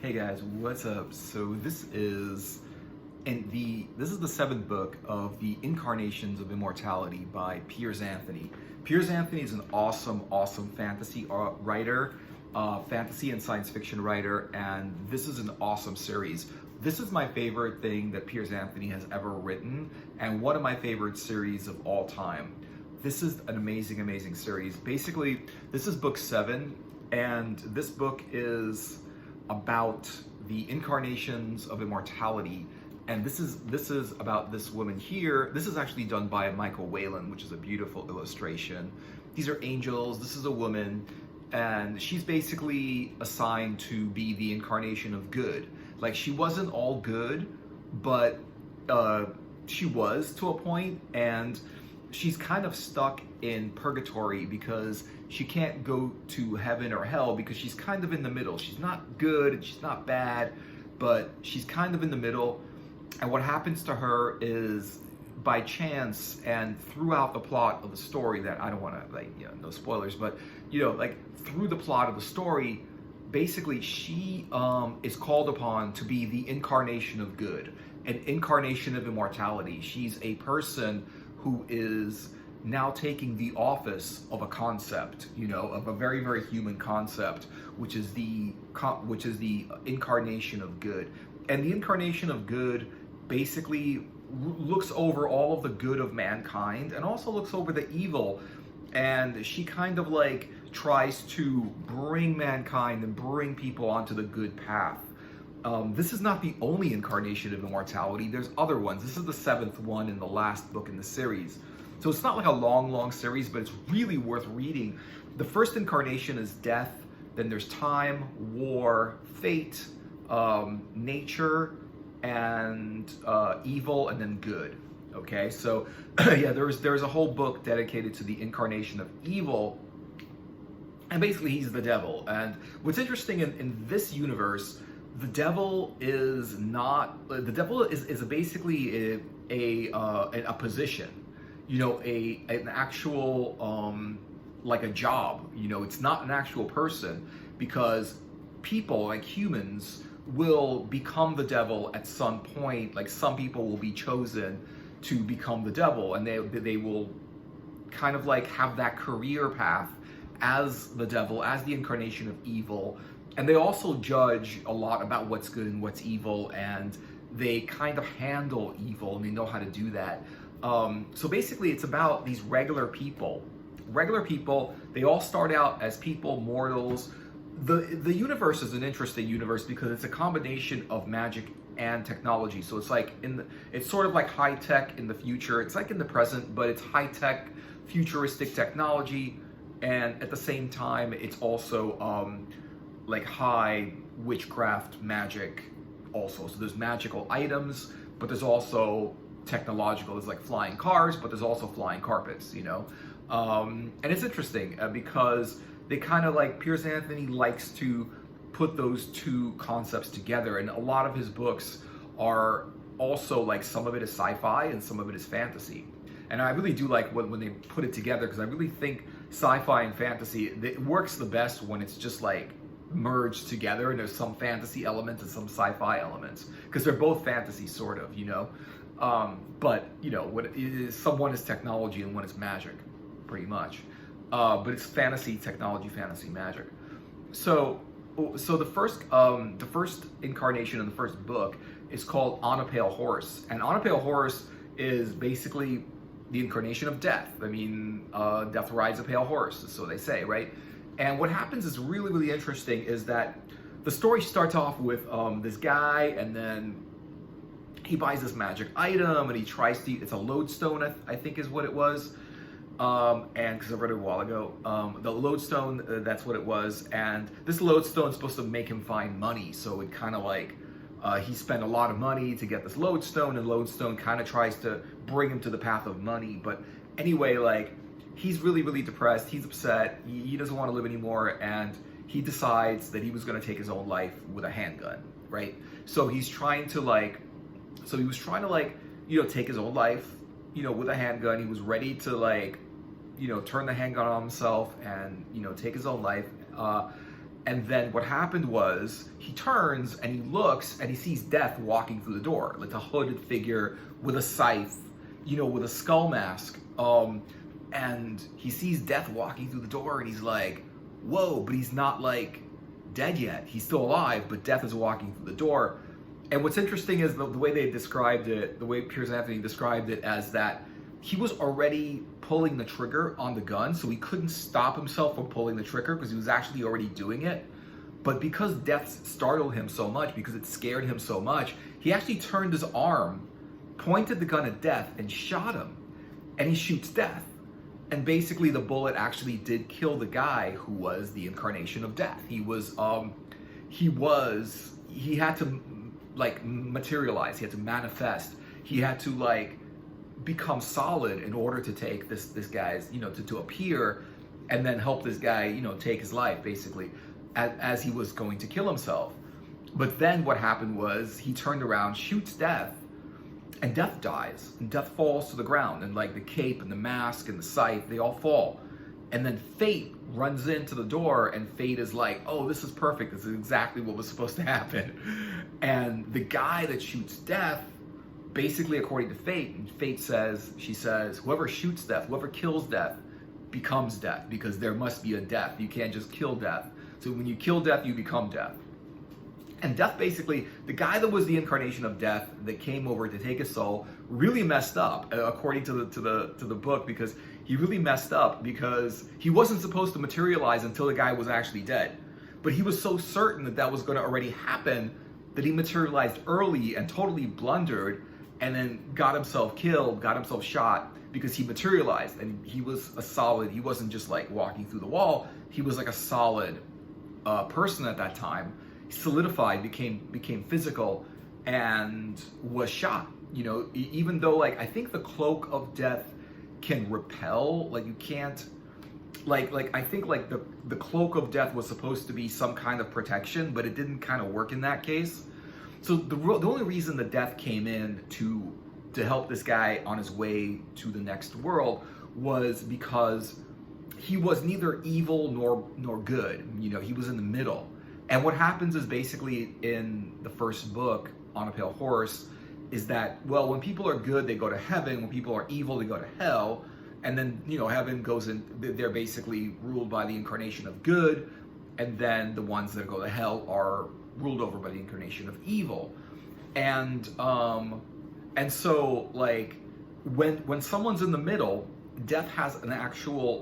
Hey guys, what's up? So this is the seventh book of the Incarnations of Immortality by Piers Anthony. Piers Anthony is an awesome fantasy writer, fantasy and science fiction writer, and this is an awesome series. This is my favorite thing that Piers Anthony has ever written, and one of my favorite series of all time. This is an amazing series. Basically, this is book 7, and this book is about the Incarnations of Immortality, and this is about this woman here. This is actually done by Michael Whalen, which is a beautiful illustration. These are angels. This is a woman, and she's basically assigned to be the incarnation of good. Like, she wasn't all good, but she was to a point, and she's kind of stuck in purgatory because she can't go to heaven or hell because she's kind of in the middle. She's not good and she's not bad, but she's kind of in the middle. And what happens to her is, by chance and throughout the plot of the story, that I don't want to, no spoilers, but through the plot of the story, basically she is called upon to be the incarnation of good, an incarnation of immortality. She's a person who is now taking the office of a concept, of a very human concept, which is the incarnation of good. And the incarnation of good basically looks over all of the good of mankind and also looks over the evil. And she kind of tries to bring mankind and bring people onto the good path. This is not the only incarnation of immortality. There's other ones. This is the 7th one in the last book in the series. So it's not like a long series, but it's really worth reading. The first incarnation is death, then there's time, war, fate, nature, and evil, and then good. Okay, so yeah, there's a whole book dedicated to the incarnation of evil, and basically he's the devil. And what's interesting in this universe, the devil is basically a position, an actual like a job. It's not an actual person, because people, like humans, will become the devil at some point. Like, some people will be chosen to become the devil, and they will kind of have that career path as the devil, as the incarnation of evil. And they also judge a lot about what's good and what's evil, and they kind of handle evil, and they know how to do that. So basically, it's about these regular people. They all start out as people, mortals. The universe is an interesting universe because it's a combination of magic and technology. So it's it's sort of like high tech in the future. It's like in the present, but it's high tech, futuristic technology, and at the same time, it's also high witchcraft magic also. So there's magical items, but there's also technological. There's flying cars, but there's also flying carpets, and it's interesting because they kind of Piers Anthony likes to put those two concepts together, and a lot of his books are also some of it is sci-fi and some of it is fantasy. And I really do like when they put it together, because I really think sci-fi and fantasy, it works the best when it's just merged together, and there's some fantasy elements and some sci-fi elements, because they're both fantasy sort of, but what it is, one is technology and one is magic, pretty much. But it's fantasy, technology, fantasy, magic. So the first incarnation in the first book is called On a Pale Horse, and On a Pale Horse is basically the incarnation of death. I mean, death rides a pale horse, so they say, right? And what happens is really interesting, is that the story starts off with this guy, and then he buys this magic item, and he tries to, it's a lodestone, I think is what it was. And because I read it a while ago, the lodestone, that's what it was. And this lodestone is supposed to make him find money. So it kind of he spent a lot of money to get this lodestone, and lodestone kind of tries to bring him to the path of money. But anyway, he's really depressed. He's upset. He doesn't want to live anymore. And he decides that he was going to take his own life with a handgun, right? So he's trying to he was trying to take his own life, with a handgun. He was ready to turn the handgun on himself and take his own life. And then what happened was he turns and he looks and he sees Death walking through the door, like a hooded figure with a scythe, with a skull mask. And he sees Death walking through the door and he's like, whoa, but he's not like dead yet. He's still alive, but Death is walking through the door. And what's interesting is the way they described it, the way Piers Anthony described it, as that he was already pulling the trigger on the gun, so he couldn't stop himself from pulling the trigger because he was actually already doing it. But because Death startled him so much, because it scared him so much, he actually turned his arm, pointed the gun at Death, and shot him. And he shoots Death. And basically the bullet actually did kill the guy who was the incarnation of Death. He had to like materialize, he had to manifest, he had to like become solid in order to take this guy's, to appear and then help this guy, take his life basically as he was going to kill himself. But then what happened was he turned around, shoots Death, and Death dies, and Death falls to the ground, and like the cape and the mask and the scythe, they all fall. And then Fate runs into the door, and Fate is like, oh, this is perfect, this is exactly what was supposed to happen. And the guy that shoots Death, basically according to Fate, and Fate says, whoever shoots Death, whoever kills Death, becomes Death, because there must be a Death. You can't just kill Death. So when you kill Death, you become Death. And Death basically, the guy that was the incarnation of Death that came over to take his soul, really messed up, according to the book, because he really messed up because he wasn't supposed to materialize until the guy was actually dead. But he was so certain that that was going to already happen that he materialized early and totally blundered, and then got himself killed, got himself shot, because he materialized. And he was a solid, he wasn't just like walking through the wall, he was like a solid person at that time. He solidified, became physical, and was shot. Even though like I think the cloak of Death can repel, like you can't, like I think like the cloak of Death was supposed to be some kind of protection, but it didn't kind of work in that case. So the only reason the Death came in to help this guy on his way to the next world was because he was neither evil nor good. He was in the middle. And what happens is basically in the first book, On a Pale Horse, is that, well, when people are good, they go to heaven. When people are evil, they go to hell. And then, heaven goes in, they're basically ruled by the incarnation of good. And then the ones that go to hell are ruled over by the incarnation of evil. And so like when someone's in the middle, Death has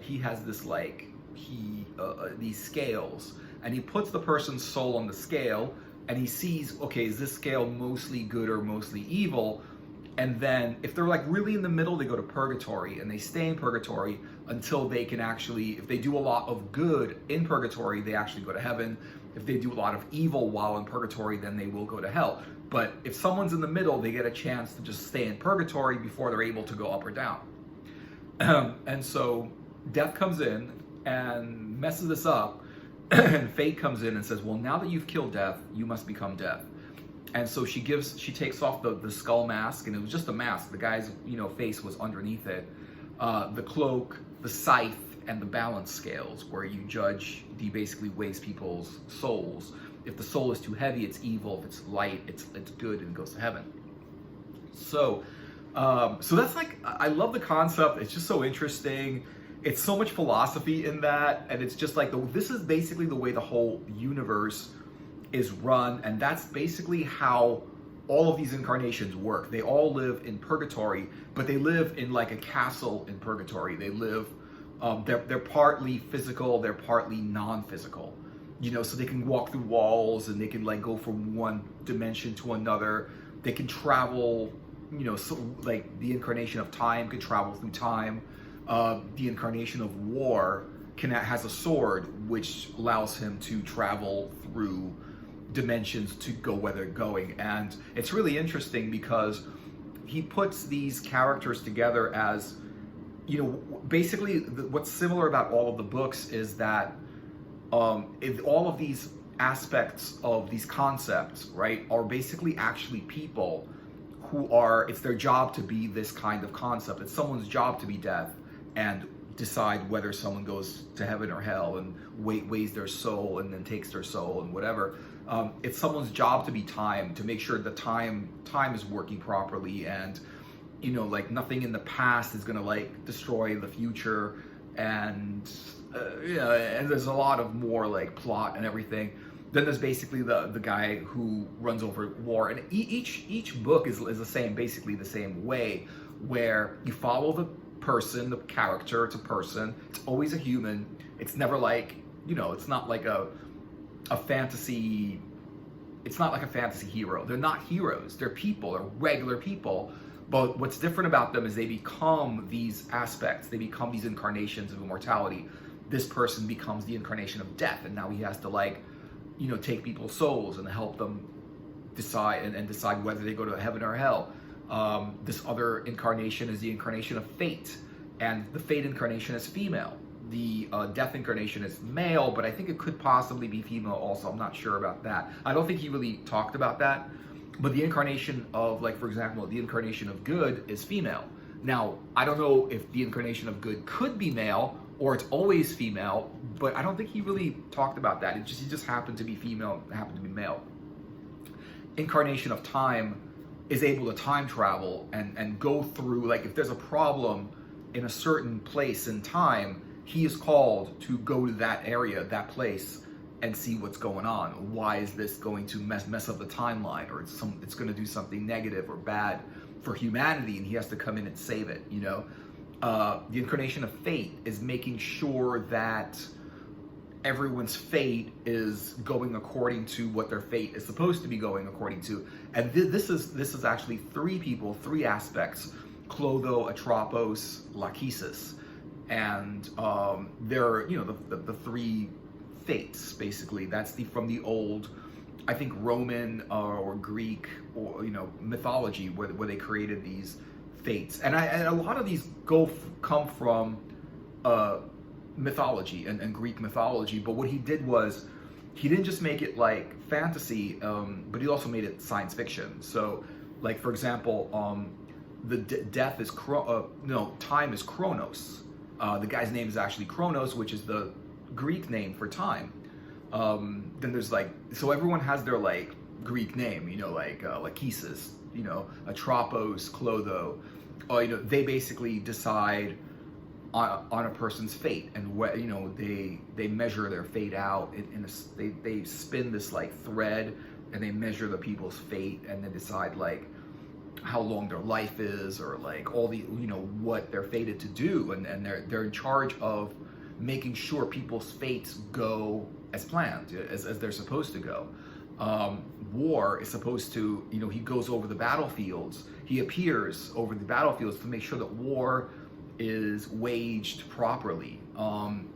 he has this like, these scales, and he puts the person's soul on the scale, and he sees, okay, is this scale mostly good or mostly evil? And then if they're like really in the middle, they go to purgatory, and they stay in purgatory until they can actually, if they do a lot of good in purgatory, they actually go to heaven. If they do a lot of evil while in purgatory, then they will go to hell. But if someone's in the middle, they get a chance to just stay in purgatory before they're able to go up or down. And so Death comes in and messes this up, and Fate comes in and says, well, now that you've killed Death, you must become Death. And so she takes off the skull mask, and it was just a mask. The guy's face was underneath it. The cloak, the scythe, and the balance scales, where you basically weighs people's souls. If the soul is too heavy, it's evil. If it's light, it's good, and it goes to heaven. So that's like, I love the concept. It's just so interesting. It's so much philosophy in that, and it's just like this is basically the way the whole universe is run, and that's basically how all of these incarnations work. They all live in purgatory, but they live in like a castle in purgatory. They live, they're partly physical, they're partly non-physical. So they can walk through walls, and they can like go from one dimension to another. They can travel, so like the incarnation of time can travel through time. The incarnation of war has a sword, which allows him to travel through dimensions to go where they're going. And it's really interesting because he puts these characters together as, basically what's similar about all of the books is that all of these aspects of these concepts, right, are basically actually people who it's their job to be this kind of concept. It's someone's job to be Death, and decide whether someone goes to heaven or hell, and weighs their soul and then takes their soul and whatever. It's someone's job to be time, to make sure the time is working properly, and like nothing in the past is gonna like destroy the future, and and there's a lot of more like plot and everything. Then there's basically the guy who runs over war, and each book is the same, basically the same way, where you follow the person, the character. It's a person. It's always a human. It's never like it's not like a fantasy. It's not like a fantasy hero. They're not heroes. They're people. They're regular people. But what's different about them is they become these aspects. They become these incarnations of immortality. This person becomes the incarnation of death, and now he has to like take people's souls and help them decide and decide whether they go to heaven or hell. This other incarnation is the incarnation of fate, and the fate incarnation is female. The death incarnation is male, but I think it could possibly be female also. I'm not sure about that. I don't think he really talked about that. But the incarnation of, like, for example, the incarnation of good is female. Now, I don't know if the incarnation of good could be male or it's always female, but I don't think he really talked about that. He just happened to be female, happened to be male. Incarnation of time is able to time travel and go through, like, if there's a problem in a certain place in time, he is called to go to that area, that place, and see what's going on. Why is this going to mess up the timeline, or it's going to do something negative or bad for humanity, and he has to come in and save it. The incarnation of fate is making sure that everyone's fate is going according to what their fate is supposed to be going according to. And this is actually three people, three aspects: Clotho, Atropos, Lachesis, and they're the three fates, basically. That's from the old, I think, Roman or Greek or mythology, where they created these fates, and a lot of these come from mythology and Greek mythology. But what he did was, he didn't just make it like fantasy, but he also made it science fiction. So, like, for example, the death is time is Chronos. The guy's name is actually Chronos, which is the Greek name for time. Then there's so everyone has their like Greek name, like Lachesis, Atropos, Clotho. They basically decide on a person's fate, and they measure their fate out they spin this like thread, and they measure the people's fate, and then decide like how long their life is, or like all the what they're fated to do, and they're in charge of making sure people's fates go as planned, as they're supposed to go. War is supposed to, he goes over the battlefields, he appears over the battlefields to make sure that war is waged properly.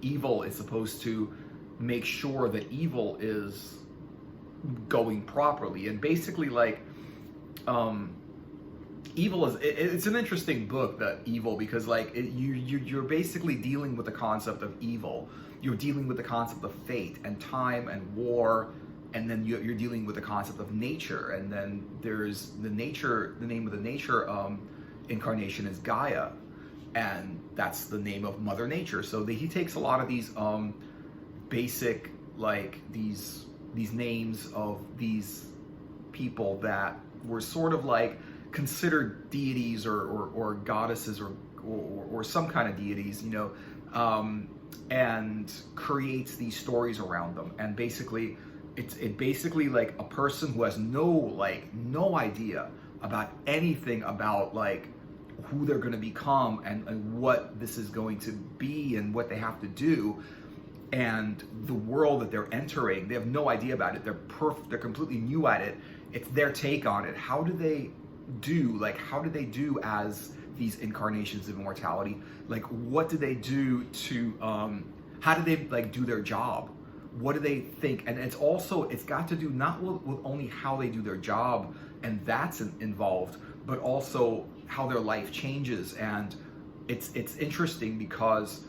Evil is supposed to make sure that evil is going properly. And basically, like, evil is, it's an interesting book, that Evil, because like you're basically dealing with the concept of evil. You're dealing with the concept of fate and time and war, and then you're dealing with the concept of nature. And then there's the name of the nature incarnation is Gaia, and that's the name of Mother Nature. So he takes a lot of these basic, like, these names of these people that were sort of like considered deities or goddesses or some kind of deities, and creates these stories around them. And basically, it basically like a person who has no idea about anything about like who they're going to become and what this is going to be and what they have to do, and the world that they're entering. They have no idea about it. They're completely new at it. It's their take on it. How do they do as these incarnations of immortality? Like, what do they do to how do they like do their job? What do they think? And it's got to do not with only how they do their job, and that's involved, but also how their life changes. And it's interesting because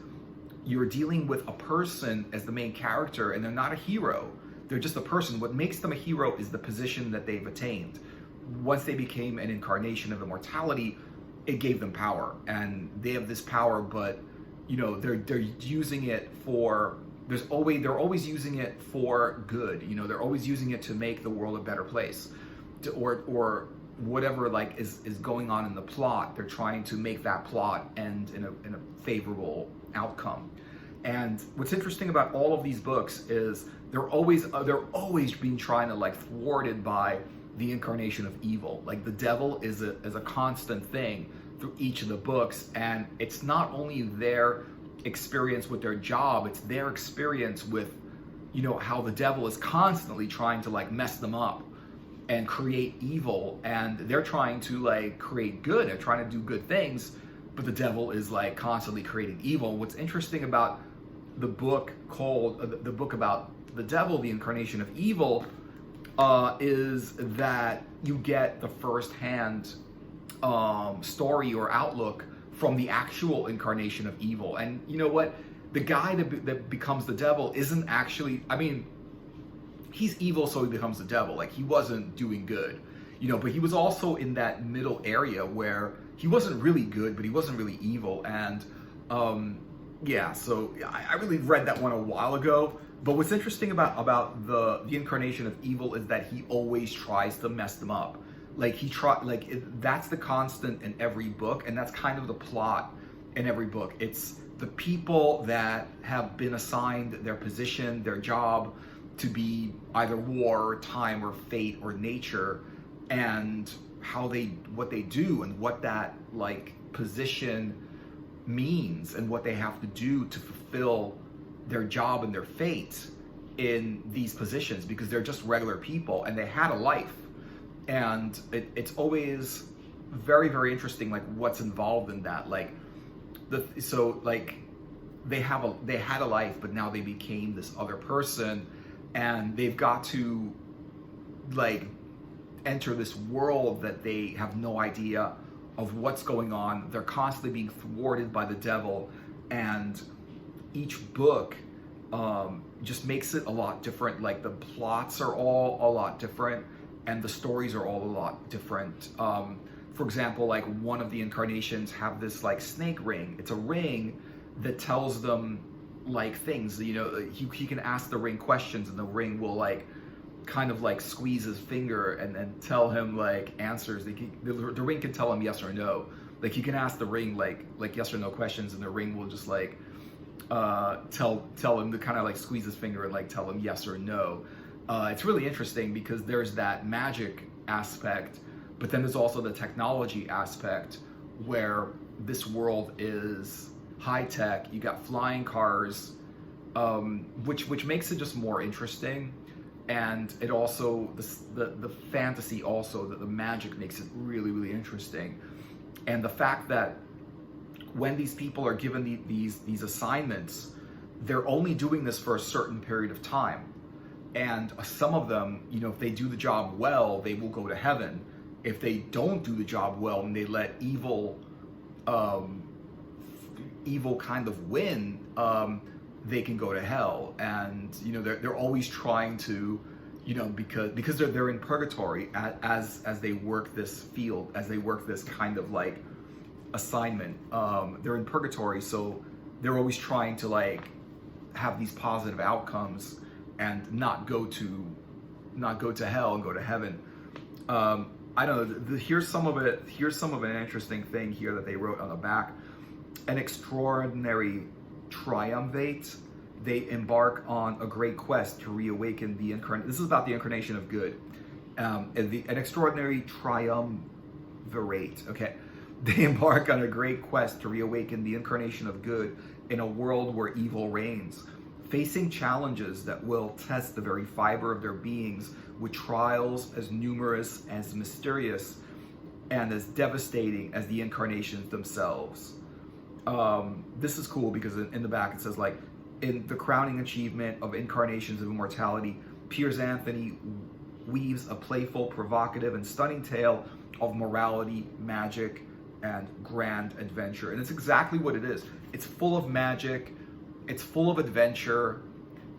you're dealing with a person as the main character, and they're not a hero. They're just a person. What makes them a hero is the position that they've attained. Once they became an incarnation of immortality, it gave them power, and they have this power, but they're using it for, they're always using it for good. They're always using it to make the world a better place, or whatever like is going on in the plot. They're trying to make that plot end in a favorable outcome. And what's interesting about all of these books is they're always being trying to like thwarted by the incarnation of evil. Like the devil is a constant thing through each of the books, and it's not only their experience with their job, it's their experience with how the devil is constantly trying to like mess them up and create evil, and they're trying to like create good. They're trying to do good things, but the devil is like constantly creating evil. What's interesting about the book called the book about the devil, the incarnation of evil, is that you get the first-hand story or outlook from the actual incarnation of evil. And you know what? The guy that becomes the devil isn't actually, he's evil, so he becomes the devil. Like, he wasn't doing good, but he was also in that middle area where he wasn't really good, but he wasn't really evil. And so I really read that one a while ago. But what's interesting about the incarnation of evil is that he always tries to mess them up. Like that's the constant in every book, and that's kind of the plot in every book. It's the people that have been assigned their position, their job to be either war, time, or fate, or nature, and what they do and what that like position means and what they have to do to fulfill their job and their fate in these positions, because they're just regular people and they had a life. And it's always very, very interesting, like what's involved in that. Like they had a life, but now they became this other person, and they've got to like enter this world that they have no idea of what's going on. They're constantly being thwarted by the devil, and each book just makes it a lot different. Like the plots are all a lot different, and the stories are all a lot different. For example, like one of the incarnations have this like snake ring. It's a ring that tells them like things. He can ask the ring questions, and the ring will like kind of like squeeze his finger and tell him like answers. The ring can tell him yes or no. Like you can ask the ring like yes or no questions, and the ring will just like tell him to kind of like squeeze his finger and like tell him yes or no. It's really interesting because there's that magic aspect, but then there's also the technology aspect where this world is high tech. You got flying cars, which makes it just more interesting. And it also, the fantasy also, the magic makes it really, really interesting. And the fact that when these people are given these assignments, they're only doing this for a certain period of time. And some of them, if they do the job well, they will go to heaven. If they don't do the job well and they let evil kind of win, they can go to hell. And they're always trying to, because they're in purgatory as they work this field, as they work this kind of like assignment. They're in purgatory, so they're always trying to like have these positive outcomes and not go to hell and go to heaven. I don't know. Here's some of it. Here's some of an interesting thing here that they wrote on the back. An extraordinary triumvirate. They embark on a great quest to reawaken the incarnate. This is about the incarnation of good. An extraordinary triumvirate. Okay. They embark on a great quest to reawaken the incarnation of good in a world where evil reigns, facing challenges that will test the very fiber of their beings with trials as numerous, as mysterious, and as devastating as the incarnations themselves. This is cool because in the back it says like, in the crowning achievement of Incarnations of Immortality, Piers Anthony weaves a playful, provocative, and stunning tale of morality, magic, and grand adventure. And it's exactly what it is. It's full of magic. It's full of adventure.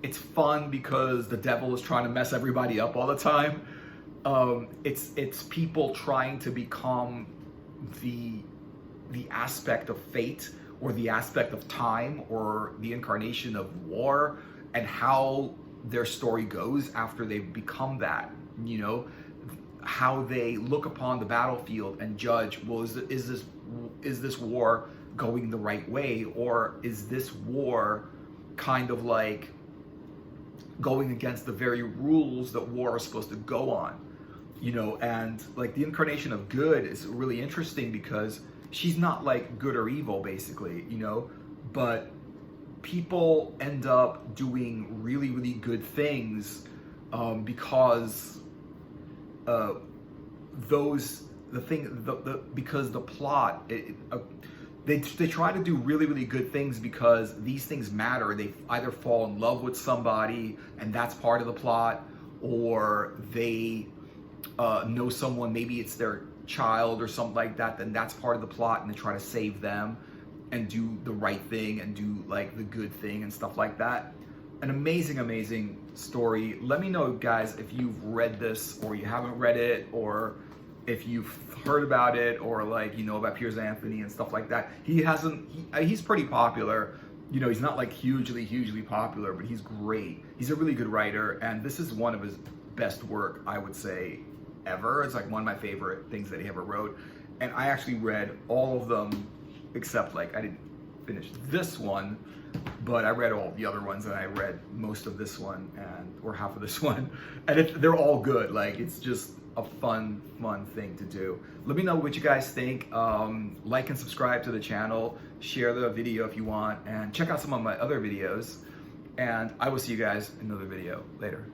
It's fun because the devil is trying to mess everybody up all the time. It's people trying to become the aspect of fate or the aspect of time, or the incarnation of war, and how their story goes after they become that, you know, how they look upon the battlefield and judge, well, is this war going the right way, or is this war kind of like going against the very rules that war is supposed to go on, you know? And like the incarnation of good is really interesting because she's not like good or evil basically, you know, but people end up doing really, really good things because because the plot, they try to do really, really good things because these things matter. They either fall in love with somebody and that's part of the plot, or they know someone, maybe it's their child or something like that, then that's part of the plot, and they try to save them and do the right thing and do like the good thing and stuff like that. An amazing, amazing story. Let me know, guys, if you've read this or you haven't read it, or if you've heard about it, or like, you know, about Piers Anthony and stuff like that. He's pretty popular. You know, he's not like hugely popular, but he's great. He's a really good writer, and this is one of his best work, I would say, ever. It's like one of my favorite things that he ever wrote. And I actually read all of them, except like I didn't finish this one, but I read all the other ones, and I read most of this one or half of this one, and they're all good. Like, it's just a fun thing to do. Let me know what you guys think. Like and subscribe to the channel, share the video if you want, and check out some of my other videos, and I will see you guys in another video later.